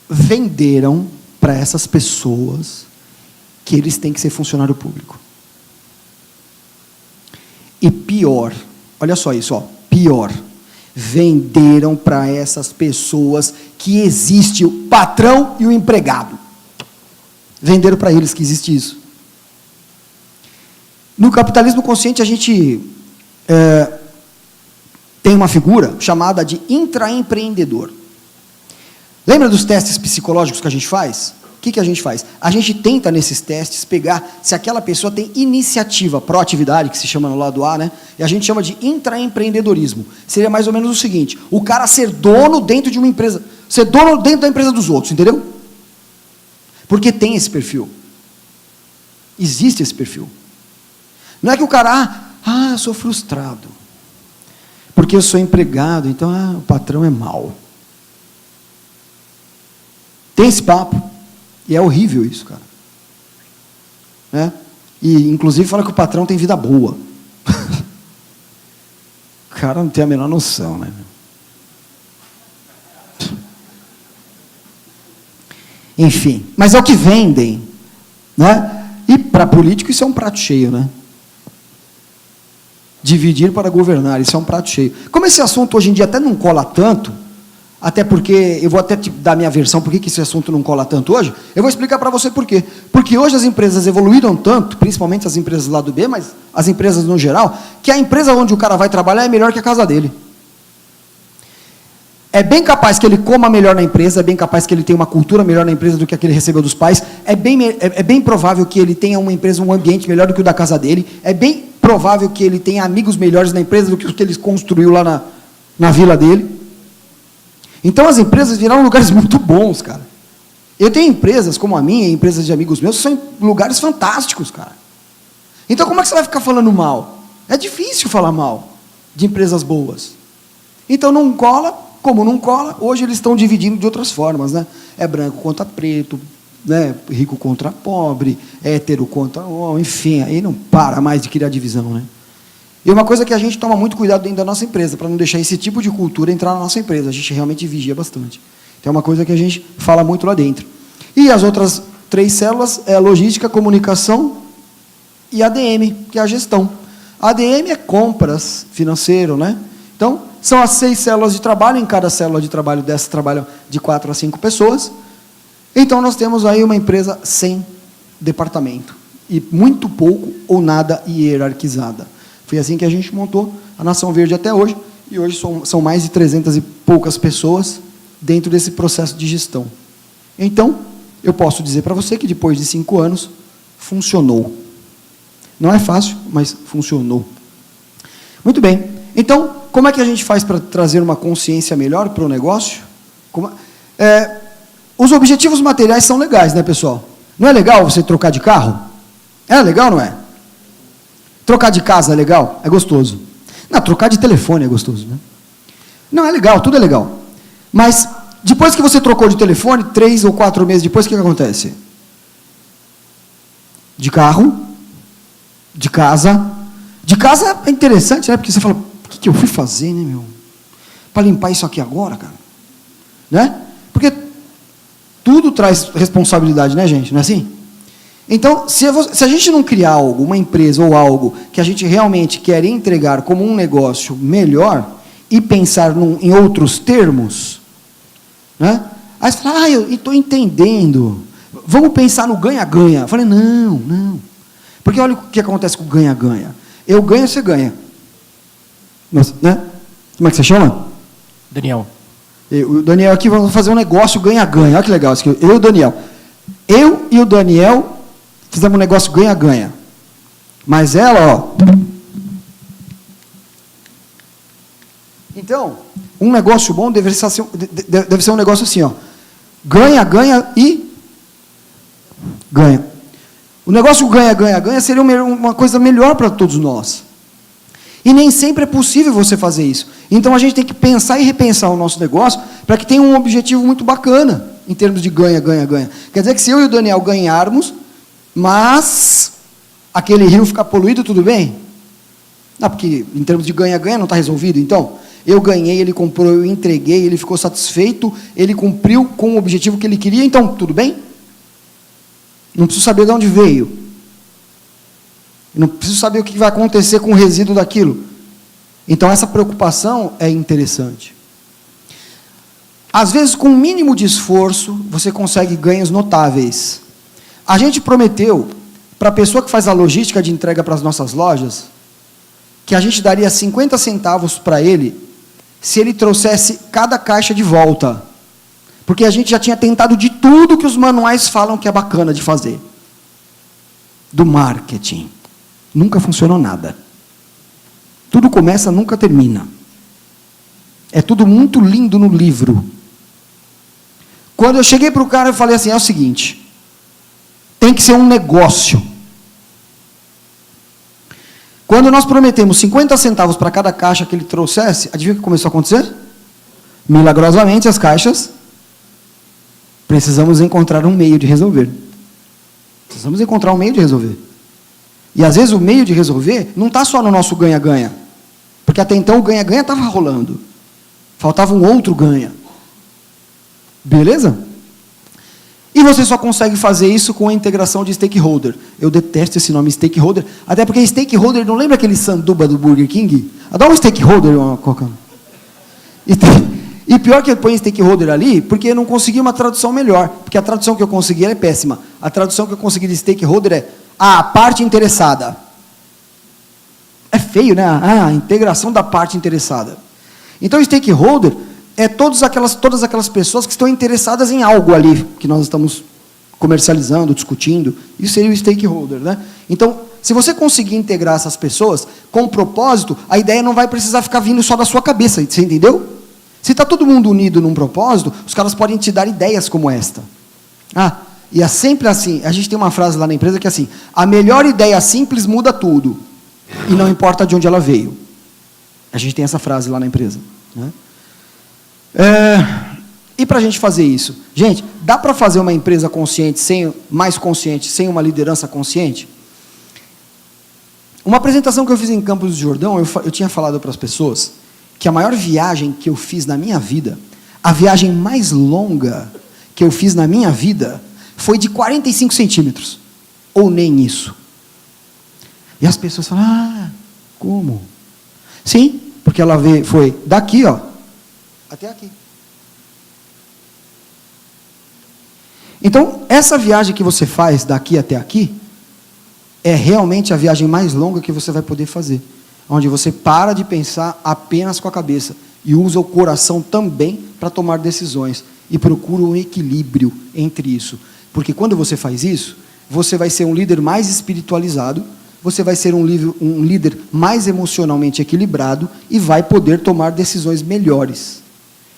Venderam para essas pessoas que eles têm que ser funcionário público. E pior, olha só isso, ó, pior. Venderam para essas pessoas que existe o patrão e o empregado. Venderam para eles que existe isso. No capitalismo consciente, a gente tem uma figura chamada de intraempreendedor. Lembra dos testes psicológicos que a gente faz? O que a gente faz? A gente tenta, nesses testes, pegar se aquela pessoa tem iniciativa, proatividade, que se chama no lado A, né? E a gente chama de intraempreendedorismo. Seria mais ou menos o seguinte, o cara ser dono dentro de uma empresa, ser dono dentro da empresa dos outros, entendeu? Porque tem esse perfil. Existe esse perfil. Não é que o cara, eu sou frustrado, porque eu sou empregado, então o patrão é mau. Tem esse papo, e é horrível isso, cara. Né? E, inclusive, fala que o patrão tem vida boa. O cara não tem a menor noção, né? Enfim, mas é o que vendem, né? E para político isso é um prato cheio, né? Dividir para governar, isso é um prato cheio. Como esse assunto hoje em dia até não cola tanto, até porque, eu vou até te dar minha versão, por que esse assunto não cola tanto hoje, eu vou explicar para você por quê. Porque hoje as empresas evoluíram tanto, principalmente as empresas do lado B, mas as empresas no geral, que a empresa onde o cara vai trabalhar é melhor que a casa dele. É bem capaz que ele coma melhor na empresa, é bem capaz que ele tenha uma cultura melhor na empresa do que a que ele recebeu dos pais, é bem provável que ele tenha uma empresa, um ambiente melhor do que o da casa dele, é bem provável que ele tenha amigos melhores na empresa do que os que ele construiu lá na vila dele. Então as empresas viraram lugares muito bons, cara. Eu tenho empresas como a minha, empresas de amigos meus, que são lugares fantásticos, cara. Então como é que você vai ficar falando mal? É difícil falar mal de empresas boas. Então não cola. Como não cola, hoje eles estão dividindo de outras formas, né? É branco contra preto, né? Rico contra pobre, hétero contra homem, enfim, aí não para mais de criar divisão, né? E uma coisa que a gente toma muito cuidado dentro da nossa empresa, para não deixar esse tipo de cultura entrar na nossa empresa, a gente realmente vigia bastante. Então é uma coisa que a gente fala muito lá dentro. E as outras 3 células é logística, comunicação e ADM, que é a gestão. A ADM é compras, financeiro, né? Então, são as 6 células de trabalho, em cada célula de trabalho dessas trabalham de 4 a 5 pessoas. Então, nós temos aí uma empresa sem departamento, e muito pouco ou nada hierarquizada. Foi assim que a gente montou a Nação Verde até hoje, e hoje são mais de 300 e poucas pessoas dentro desse processo de gestão. Então, eu posso dizer para você que depois de 5 anos, funcionou. Não é fácil, mas funcionou. Muito bem. Então, como é que a gente faz para trazer uma consciência melhor para o negócio? Os objetivos materiais são legais, né, pessoal? Não é legal você trocar de carro? É legal, não é? Trocar de casa é legal? É gostoso. Não, trocar de telefone é gostoso, né? Não, é legal, tudo é legal. Mas, depois que você trocou de telefone, 3 ou 4 meses depois, o que acontece? De carro, de casa. De casa é interessante, né? Porque você fala, o que eu fui fazer, né, meu? Para limpar isso aqui agora, cara? Né? Porque tudo traz responsabilidade, né, gente? Não é assim? Então, se a gente não criar algo, uma empresa ou algo que a gente realmente quer entregar como um negócio melhor e pensar em outros termos, né? Aí você fala, eu estou entendendo. Vamos pensar no ganha-ganha. Eu falei, não. Porque olha o que acontece com o ganha-ganha. Eu ganho, você ganha. Nossa, né? Como é que você chama? Daniel. O Daniel aqui, vamos fazer um negócio ganha-ganha. Olha que legal isso aqui. Eu e o Daniel. Eu e o Daniel fizemos um negócio ganha-ganha. Mas ela, ó. Então, um negócio bom deve ser um negócio assim, ó. Ganha, ganha e ganha. O negócio ganha, ganha, ganha seria uma coisa melhor para todos nós. E nem sempre é possível você fazer isso. Então a gente tem que pensar e repensar o nosso negócio para que tenha um objetivo muito bacana em termos de ganha, ganha, ganha. Quer dizer que se eu e o Daniel ganharmos, mas aquele rio ficar poluído, tudo bem? Não, porque em termos de ganha, ganha não está resolvido. Então, eu ganhei, ele comprou, eu entreguei, ele ficou satisfeito, ele cumpriu com o objetivo que ele queria, então tudo bem? Não preciso saber de onde veio. Não preciso saber o que vai acontecer com o resíduo daquilo. Então, essa preocupação é interessante. Às vezes, com o mínimo de esforço, você consegue ganhos notáveis. A gente prometeu, para a pessoa que faz a logística de entrega para as nossas lojas, que a gente daria 50 centavos para ele, se ele trouxesse cada caixa de volta. Porque a gente já tinha tentado de tudo que os manuais falam que é bacana de fazer. Do marketing. Nunca funcionou nada. Tudo começa, nunca termina. É tudo muito lindo no livro. Quando eu cheguei para o cara, eu falei assim, é o seguinte, tem que ser um negócio. Quando nós prometemos 50 centavos para cada caixa que ele trouxesse, adivinha o que começou a acontecer? Milagrosamente, as caixas, precisamos encontrar um meio de resolver. Precisamos encontrar um meio de resolver. E às vezes o meio de resolver não está só no nosso ganha-ganha. Porque até então o ganha-ganha estava rolando. Faltava um outro ganha. Beleza? E você só consegue fazer isso com a integração de stakeholder. Eu detesto esse nome stakeholder, até porque stakeholder, não lembra aquele sanduba do Burger King? Adoro um stakeholder, uma coca. E pior que eu ponho stakeholder ali, porque eu não consegui uma tradução melhor. Porque a tradução que eu consegui é péssima. A tradução que eu consegui de stakeholder é a parte interessada. É feio, né? A integração da parte interessada. Então, stakeholder é todas aquelas pessoas que estão interessadas em algo ali, que nós estamos comercializando, discutindo. Isso seria o stakeholder, né? Então, se você conseguir integrar essas pessoas com propósito, a ideia não vai precisar ficar vindo só da sua cabeça, você entendeu? Se está todo mundo unido num propósito, os caras podem te dar ideias como esta. E é sempre assim, a gente tem uma frase lá na empresa que é assim, a melhor ideia simples muda tudo, e não importa de onde ela veio. A gente tem essa frase lá na empresa. Né? E para a gente fazer isso? Gente, dá para fazer uma empresa consciente, mais consciente, sem uma liderança consciente? Uma apresentação que eu fiz em Campos do Jordão, eu tinha falado para as pessoas que a maior viagem que eu fiz na minha vida, a viagem mais longa que eu fiz na minha vida, foi de 45 centímetros, ou nem isso. E as pessoas falam, como? Sim, porque ela foi daqui, ó, até aqui. Então, essa viagem que você faz daqui até aqui, é realmente a viagem mais longa que você vai poder fazer. Onde você para de pensar apenas com a cabeça e usa o coração também para tomar decisões. E procura um equilíbrio entre isso. Porque quando você faz isso, você vai ser um líder mais espiritualizado, você vai ser um líder mais emocionalmente equilibrado e vai poder tomar decisões melhores.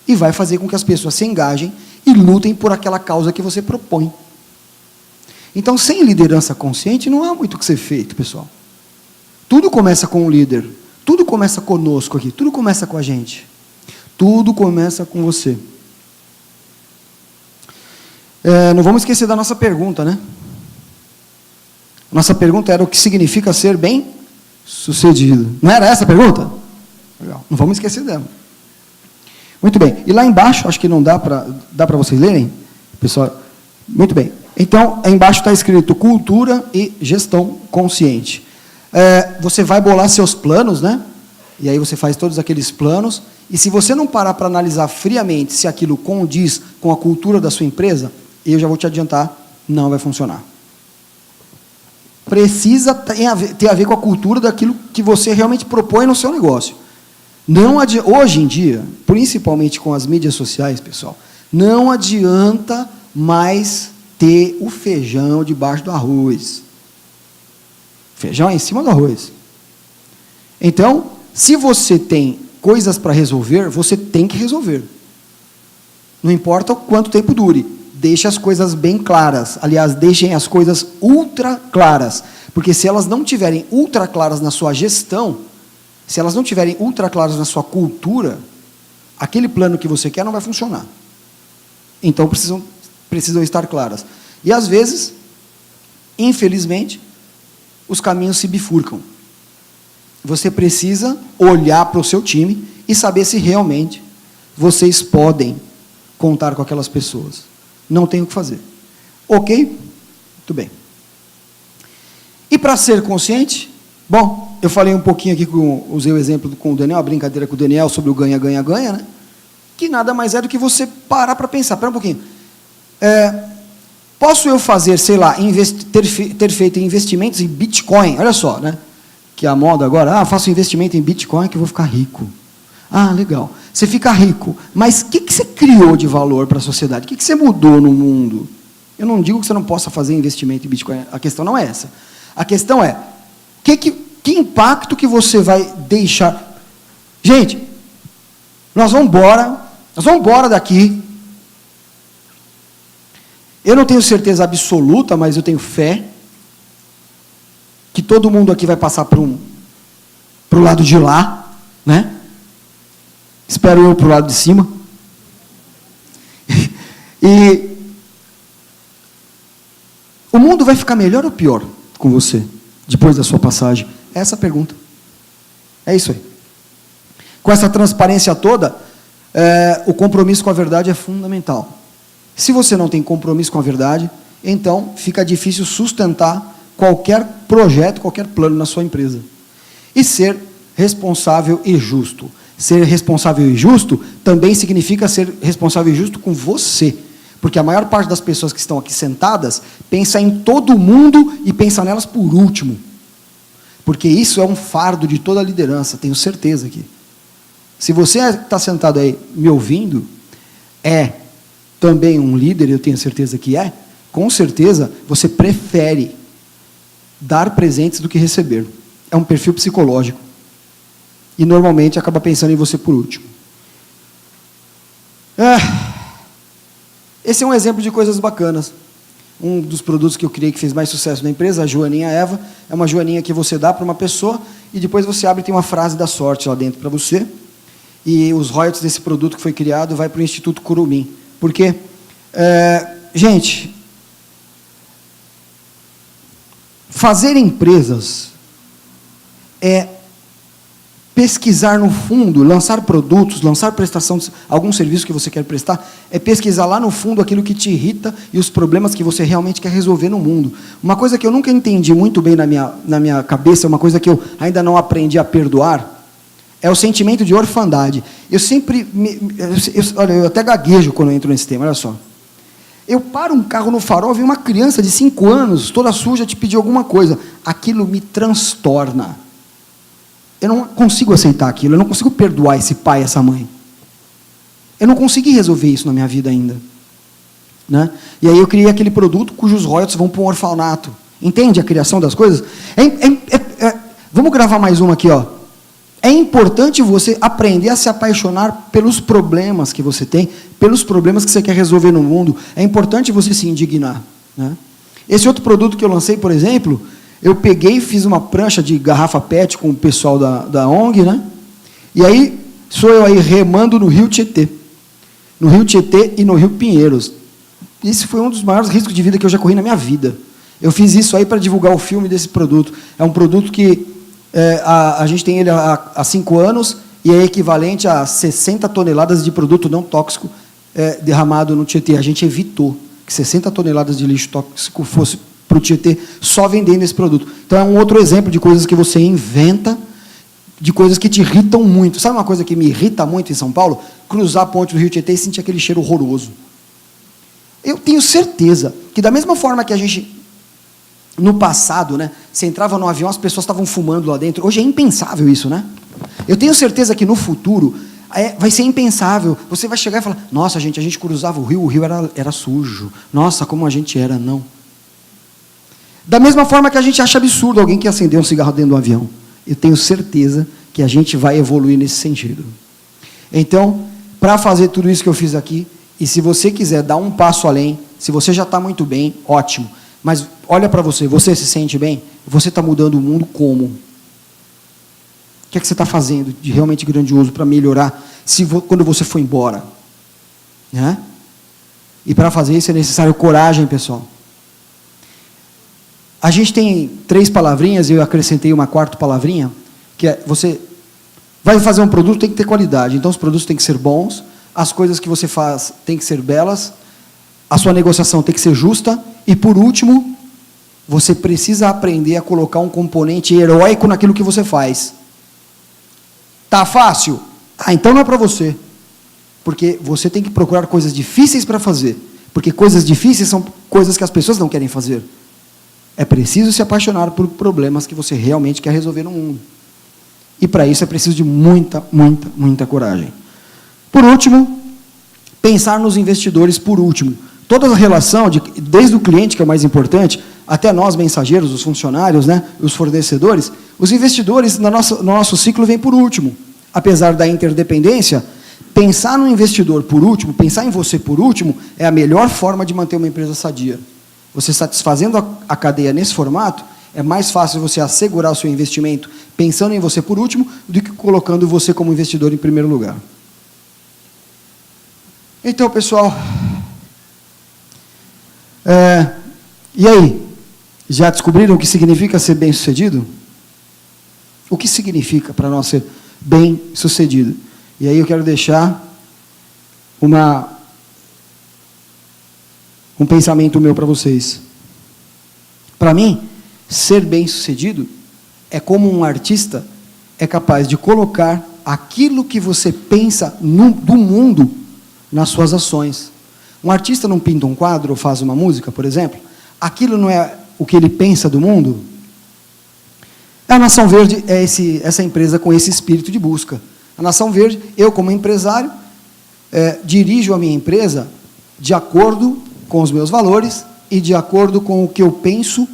E vai fazer com que as pessoas se engajem e lutem por aquela causa que você propõe. Então, sem liderança consciente, não há muito o que ser feito, pessoal. Tudo começa com o líder. Tudo começa conosco aqui. Tudo começa com a gente. Tudo começa com você. Não vamos esquecer da nossa pergunta, né? Nossa pergunta era o que significa ser bem sucedido. Não era essa a pergunta? Legal. Não vamos esquecer dela. Muito bem. E lá embaixo, acho que não dá para vocês lerem, pessoal. Muito bem. Então, aí embaixo está escrito cultura e gestão consciente. Você vai bolar seus planos, né? E aí você faz todos aqueles planos. E se você não parar para analisar friamente se aquilo condiz com a cultura da sua empresa, eu já vou te adiantar, não vai funcionar. Precisa ter a ver com a cultura daquilo que você realmente propõe no seu negócio. Hoje em dia, principalmente com as mídias sociais, pessoal, não adianta mais ter o feijão debaixo do arroz. Feijão é em cima do arroz. Então, se você tem coisas para resolver, você tem que resolver. Não importa o quanto tempo dure. Deixe as coisas bem claras. Aliás, deixem as coisas ultra claras. Porque se elas não tiverem ultra claras na sua gestão, se elas não tiverem ultra claras na sua cultura, aquele plano que você quer não vai funcionar. Então, precisam estar claras. E, às vezes, infelizmente, os caminhos se bifurcam. Você precisa olhar para o seu time e saber se realmente vocês podem contar com aquelas pessoas. Não tem o que fazer. Ok? Muito bem. E para ser consciente, bom, eu falei um pouquinho aqui, usei o exemplo com o Daniel, a brincadeira com o Daniel sobre o ganha, ganha, ganha, né? Que nada mais é do que você parar para pensar. Espera um pouquinho. Posso eu fazer, sei lá, ter feito investimentos em Bitcoin? Olha só, né? Que é a moda agora. Faço investimento em Bitcoin que eu vou ficar rico. Legal. Você fica rico. Mas o que você criou de valor para a sociedade? O que você mudou no mundo? Eu não digo que você não possa fazer investimento em Bitcoin. A questão não é essa. A questão é, que impacto que você vai deixar? Gente, nós vamos embora daqui. Eu não tenho certeza absoluta, mas eu tenho fé que todo mundo aqui vai passar para o lado de lá, né? Espero eu para o lado de cima. E o mundo vai ficar melhor ou pior com você, depois da sua passagem? É essa a pergunta. É isso aí. Com essa transparência toda, o compromisso com a verdade é fundamental. Se você não tem compromisso com a verdade, então fica difícil sustentar qualquer projeto, qualquer plano na sua empresa. E ser responsável e justo. Ser responsável e justo também significa ser responsável e justo com você. Porque a maior parte das pessoas que estão aqui sentadas pensa em todo mundo e pensa nelas por último. Porque isso é um fardo de toda a liderança, tenho certeza aqui. Se você está sentado aí me ouvindo, é também um líder, eu tenho certeza que com certeza você prefere dar presentes do que receber. É um perfil psicológico. E normalmente acaba pensando em você por último. Esse é um exemplo de coisas bacanas. Um dos produtos que eu criei que fez mais sucesso na empresa, a Joaninha Eva, é uma joaninha que você dá para uma pessoa e depois você abre e tem uma frase da sorte lá dentro para você. E os royalties desse produto que foi criado vai para o Instituto Curumim. Porque, gente, fazer empresas é pesquisar no fundo, lançar produtos, lançar prestação de algum serviço que você quer prestar, é pesquisar lá no fundo aquilo que te irrita e os problemas que você realmente quer resolver no mundo. Uma coisa que eu nunca entendi muito bem na minha cabeça, uma coisa que eu ainda não aprendi a perdoar, é o sentimento de orfandade. Eu sempre, olha, eu até gaguejo quando eu entro nesse tema, olha só. Eu paro um carro no farol, vem uma criança de 5 anos, toda suja, te pedir alguma coisa. Aquilo me transtorna. Eu não consigo aceitar aquilo, eu não consigo perdoar esse pai, essa mãe. Eu não consegui resolver isso na minha vida ainda. Né? E aí eu criei aquele produto cujos royalties vão para um orfanato. Entende a criação das coisas? Vamos gravar mais uma aqui, ó. É importante você aprender a se apaixonar pelos problemas que você tem, pelos problemas que você quer resolver no mundo. É importante você se indignar. Né? Esse outro produto que eu lancei, por exemplo, eu peguei e fiz uma prancha de garrafa PET com o pessoal da ONG, né? E aí, sou eu aí remando no Rio Tietê. No Rio Tietê e no Rio Pinheiros. Esse foi um dos maiores riscos de vida que eu já corri na minha vida. Eu fiz isso aí para divulgar o filme desse produto. É um produto que a gente tem ele há 5 anos e é equivalente a 60 toneladas de produto não tóxico derramado no Tietê. A gente evitou que 60 toneladas de lixo tóxico fosse para o Tietê só vendendo esse produto. Então, é um outro exemplo de coisas que você inventa, de coisas que te irritam muito. Sabe uma coisa que me irrita muito em São Paulo? Cruzar a ponte do Rio Tietê e sentir aquele cheiro horroroso. Eu tenho certeza que, da mesma forma que a gente, no passado, né, você entrava no avião, as pessoas estavam fumando lá dentro. Hoje é impensável isso, né? Eu tenho certeza que no futuro vai ser impensável. Você vai chegar e falar, nossa, gente, a gente cruzava o rio era sujo. Nossa, como a gente era. Não. Da mesma forma que a gente acha absurdo alguém que acendeu um cigarro dentro do avião. Eu tenho certeza que a gente vai evoluir nesse sentido. Então, para fazer tudo isso que eu fiz aqui, e se você quiser dar um passo além, se você já está muito bem, ótimo. Mas olha para você, você se sente bem? Você está mudando o mundo como? O que é que você está fazendo de realmente grandioso para melhorar quando você for embora? Né? E para fazer isso é necessário coragem, pessoal. A gente tem 3 palavrinhas, eu acrescentei uma 4ª palavrinha, que é você vai fazer um produto, tem que ter qualidade. Então, os produtos têm que ser bons, as coisas que você faz têm que ser belas, a sua negociação tem que ser justa, e, por último, você precisa aprender a colocar um componente heróico naquilo que você faz. Tá fácil? Então não é para você. Porque você tem que procurar coisas difíceis para fazer. Porque coisas difíceis são coisas que as pessoas não querem fazer. É preciso se apaixonar por problemas que você realmente quer resolver no mundo. E para isso é preciso de muita, muita, muita coragem. Por último, pensar nos investidores por último. Toda a relação, desde o cliente, que é o mais importante, até nós, mensageiros, os funcionários, né, os fornecedores, os investidores no nosso ciclo vêm por último. Apesar da interdependência, pensar no investidor por último, pensar em você por último, é a melhor forma de manter uma empresa sadia. Você satisfazendo a cadeia nesse formato, é mais fácil você assegurar o seu investimento pensando em você por último, do que colocando você como investidor em primeiro lugar. Então, pessoal, e aí? Já descobriram o que significa ser bem-sucedido? O que significa para nós ser bem-sucedido? E aí eu quero deixar um pensamento meu para vocês. Para mim, ser bem-sucedido é como um artista é capaz de colocar aquilo que você pensa do mundo nas suas ações. Um artista não pinta um quadro ou faz uma música, por exemplo? Aquilo não é o que ele pensa do mundo? A Nação Verde é essa empresa com esse espírito de busca. A Nação Verde, eu como empresário, dirijo a minha empresa de acordo com os meus valores e de acordo com o que eu penso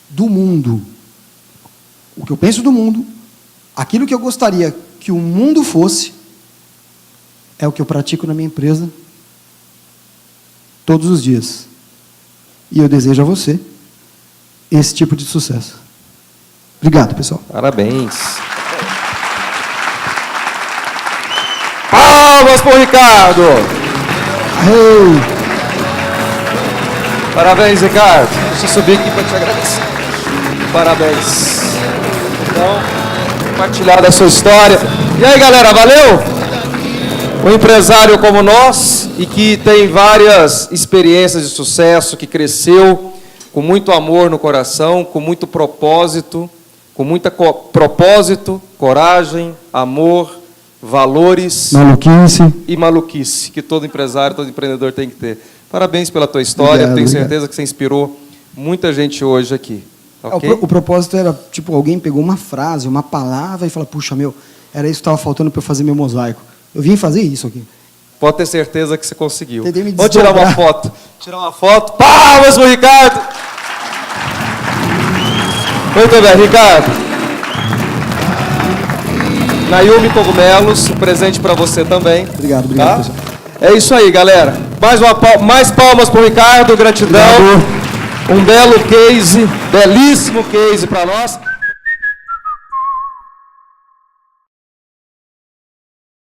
do mundo. O que eu penso do mundo, aquilo que eu gostaria que o mundo fosse, é o que eu pratico na minha empresa todos os dias. E eu desejo a você esse tipo de sucesso. Obrigado, pessoal. Parabéns. Palmas para o Ricardo. Hey. Parabéns, Ricardo. Deixa eu subir aqui para te agradecer. Parabéns. Então, compartilhar da sua história. E aí, galera, valeu? Um empresário como nós e que tem várias experiências de sucesso, que cresceu com muito amor no coração, com muito propósito, coragem, amor, valores e maluquice, que todo empresário, todo empreendedor tem que ter. Parabéns pela tua história, tenho certeza que você inspirou muita gente hoje aqui. Okay? O propósito era, tipo, alguém pegou uma frase, uma palavra e falou, puxa, era isso que estava faltando para eu fazer meu mosaico. Eu vim fazer isso aqui. Pode ter certeza que você conseguiu. Vamos tirar uma foto. Palmas pro Ricardo! Muito bem, Ricardo. Nayumi Cogumelos, um presente para você também. Obrigado, tá? pessoal. É isso aí, galera. Mais palmas para o Ricardo, gratidão. Um belo case, belíssimo case para nós.